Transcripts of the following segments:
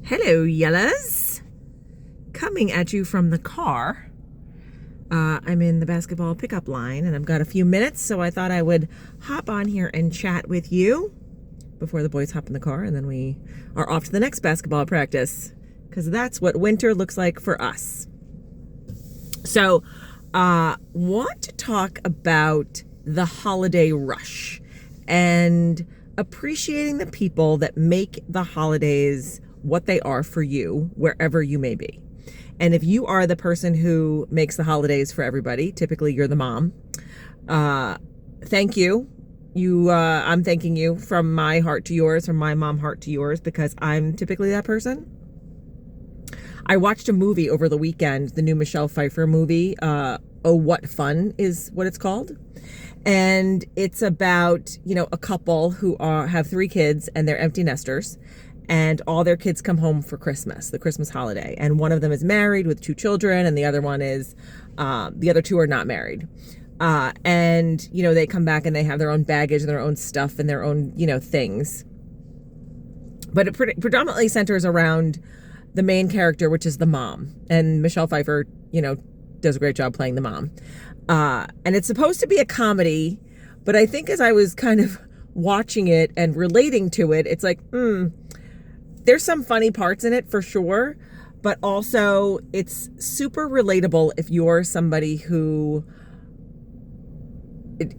Hello, yellas. Coming at you from the car. I'm in the basketball pickup line and I've got a few minutes, so I thought I would hop on here and chat with you before the boys hop in the car and then we are off to the next basketball practice, because that's what winter looks like for us. So, want to talk about the holiday rush and appreciating the people that make the holidays what they are for you, wherever you may be. And if you are the person who makes the holidays for everybody, typically you're the mom, thank you. I'm thanking you from my heart to yours, from my mom heart to yours, because I'm typically that person. I watched a movie over the weekend, the new Michelle Pfeiffer movie, Oh, What Fun is what it's called. And it's about, a couple who have 3 kids and they're empty nesters. And all their kids come home for Christmas, the Christmas holiday. And one of them is married with 2 children, and the other one is, the other 2 are not married. And they come back and they have their own baggage and their own stuff and their own, things. But it predominantly centers around the main character, which is the mom. And Michelle Pfeiffer, does a great job playing the mom. And it's supposed to be a comedy, but I think as I was kind of watching it and relating to it, it's like, there's some funny parts in it for sure, but also it's super relatable if you're somebody who,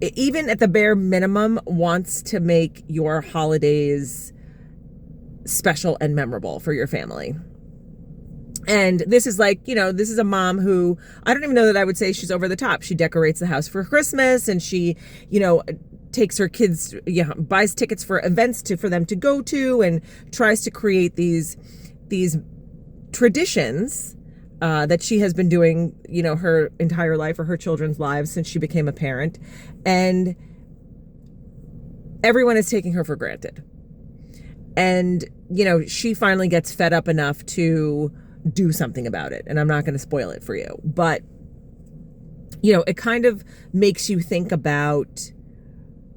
even at the bare minimum, wants to make your holidays special and memorable for your family. And this is like, this is a mom who, I don't even know that I would say she's over the top. She decorates the house for Christmas and she, takes her kids, buys tickets for events for them to go to and tries to create these traditions that she has been doing, her entire life or her children's lives since she became a parent. And everyone is taking her for granted. And, she finally gets fed up enough to do something about it. And I'm not going to spoil it for you. But, it kind of makes you think about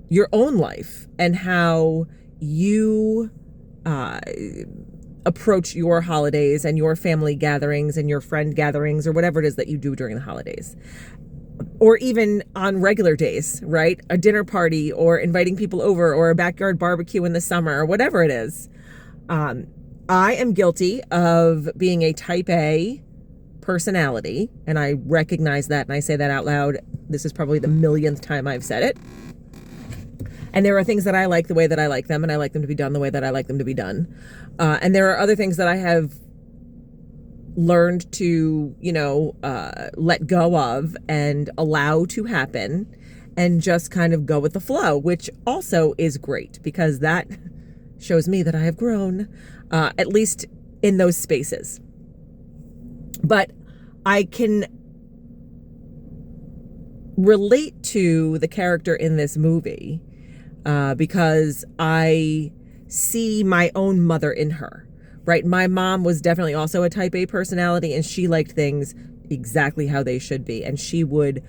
your own life and how you approach your holidays and your family gatherings and your friend gatherings or whatever it is that you do during the holidays. Or even on regular days, right? A dinner party or inviting people over or a backyard barbecue in the summer or whatever it is. I am guilty of being a type A personality, and I recognize that and I say that out loud. This is probably the millionth time I've said it. And there are things that I like the way that I like them, and I like them to be done the way that I like them to be done. And there are other things that I have learned to, let go of and allow to happen and just kind of go with the flow, which also is great because that shows me that I have grown, at least in those spaces. But I can relate to the character in this movie because I see my own mother in her, right? My mom was definitely also a type A personality, and she liked things exactly how they should be. And she would,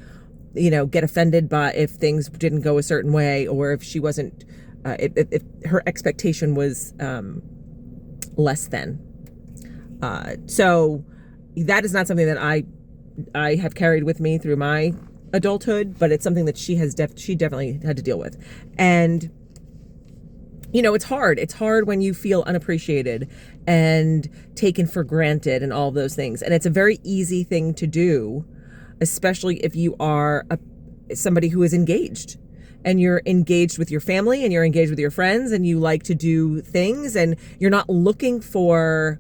get offended by if things didn't go a certain way, or if she wasn't, if her expectation was less than. So that is not something that I have carried with me through my adulthood, but it's something that she definitely had to deal with. And it's hard. It's hard when you feel unappreciated and taken for granted and all of those things. And it's a very easy thing to do, especially if you are somebody who is engaged and you're engaged with your family and you're engaged with your friends and you like to do things and you're not looking for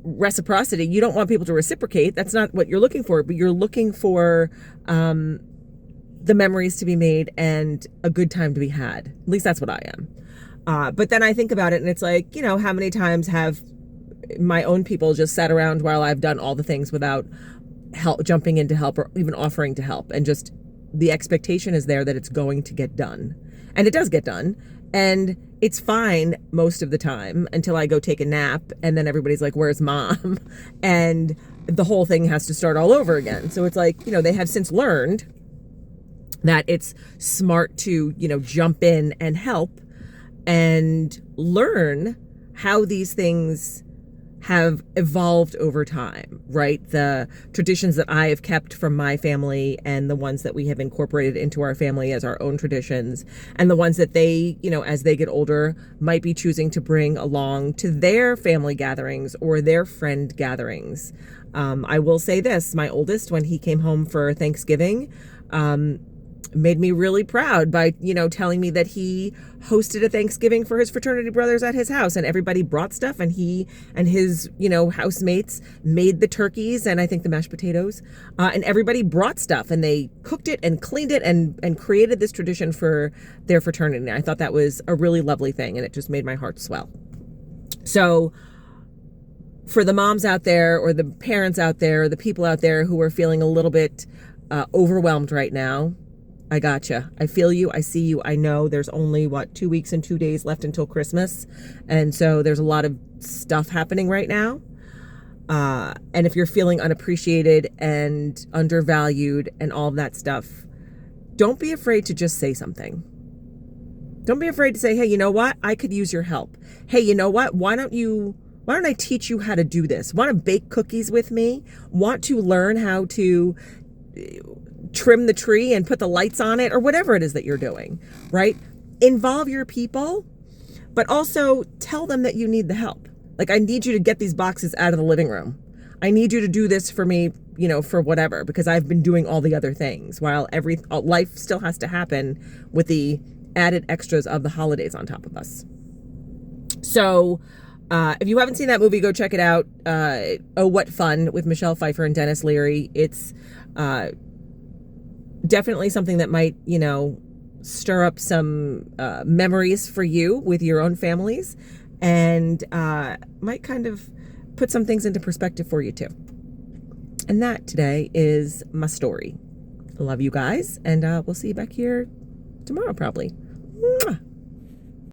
reciprocity. You don't want people to reciprocate. That's not what you're looking for, but you're looking for the memories to be made and a good time to be had. At least that's what I am. But then I think about it and it's like, how many times have my own people just sat around while I've done all the things without jumping in to help or even offering to help. And just the expectation is there that it's going to get done. And it does get done. And it's fine most of the time until I go take a nap and then everybody's like, where's mom? And the whole thing has to start all over again. So it's like, they have since learned that it's smart to, jump in and help and learn how these things have evolved over time, right? The traditions that I have kept from my family and the ones that we have incorporated into our family as our own traditions, and the ones that they, as they get older, might be choosing to bring along to their family gatherings or their friend gatherings. I will say this, my oldest, when he came home for Thanksgiving, made me really proud by, telling me that he hosted a Thanksgiving for his fraternity brothers at his house, and everybody brought stuff, and he and his, housemates made the turkeys and I think the mashed potatoes, and everybody brought stuff and they cooked it and cleaned it and created this tradition for their fraternity. I thought that was a really lovely thing, and it just made my heart swell. So for the moms out there, or the parents out there, or the people out there who are feeling a little bit overwhelmed right now, I gotcha. I feel you. I see you. I know there's only 2 weeks and 2 days left until Christmas. And so there's a lot of stuff happening right now. And if you're feeling unappreciated and undervalued and all of that stuff, don't be afraid to just say something. Don't be afraid to say, hey, you know what? I could use your help. Hey, you know what? Why don't I teach you how to do this? Want to bake cookies with me? Want to learn how to trim the tree and put the lights on it, or whatever it is that you're doing, right? Involve your people, but also tell them that you need the help. Like, I need you to get these boxes out of the living room. I need you to do this for me, for whatever, because I've been doing all the other things while life still has to happen with the added extras of the holidays on top of us. So, if you haven't seen that movie, go check it out. Oh, What Fun, with Michelle Pfeiffer and Dennis Leary. It's definitely something that might, stir up some memories for you with your own families, and might kind of put some things into perspective for you too. And that today is my story. I love you guys, and we'll see you back here tomorrow probably. Mwah.